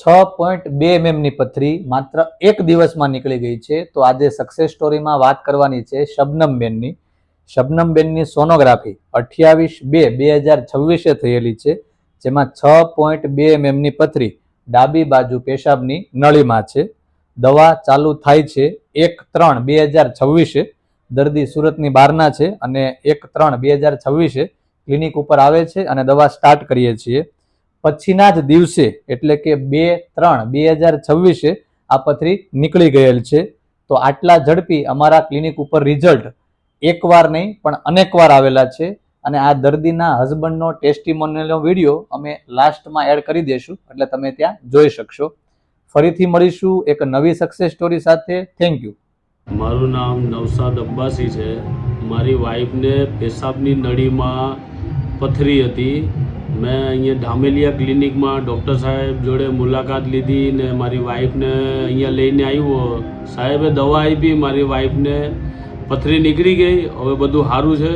6.2 mm પથરી માત્ર એક દિવસમાં નીકળી ગઈ છે. તો આજે સક્સેસ સ્ટોરીમાં વાત કરવાની છે શબનમબેનની. શબનમબેનની સોનોગ્રાફી 28/2/2026 થયેલી છે, જેમાં 6.2 mm પથરી ડાબી બાજુ પેશાબની નળીમાં છે. દવા ચાલુ થાય છે 1/3/2026. દર્દી સુરતની બહારના છે અને 1/3/2026 ક્લિનિક ઉપર આવે છે અને દવા સ્ટાર્ટ કરીએ છીએ. પછીના જ દિવસે એટલે કે 2/3/2026 આ પથરી નીકળી ગયેલ છે. તો આટલા ઝડપી અમારા ક્લિનિક ઉપર રિઝલ્ટ એકવાર નહીં પણ અનેકવાર આવેલા છે. અને આ દર્દીના હસબન્ડનો ટેસ્ટિમોનિયલનો વિડીયો અમે લાસ્ટમાં એડ કરી દઈશું, એટલે તમે ત્યાં જોઈ શકશો. ફરીથી મળીશું એક નવી સક્સેસ સ્ટોરી સાથે. Thank you. મારું નામ નવસાદ અબ્બાસી છે. મારી વાઈફને પેશાબની નળીમાં પથરી હતી. મેં અહીંયા ધામેલિયા ક્લિનિકમાં ડૉક્ટર સાહેબ જોડે મુલાકાત લીધી ને મારી વાઈફને અહીંયા લઈને આવ્યો. સાહેબે દવા આપી, મારી વાઈફને પથરી નીકળી ગઈ. હવે બધું સારું છે.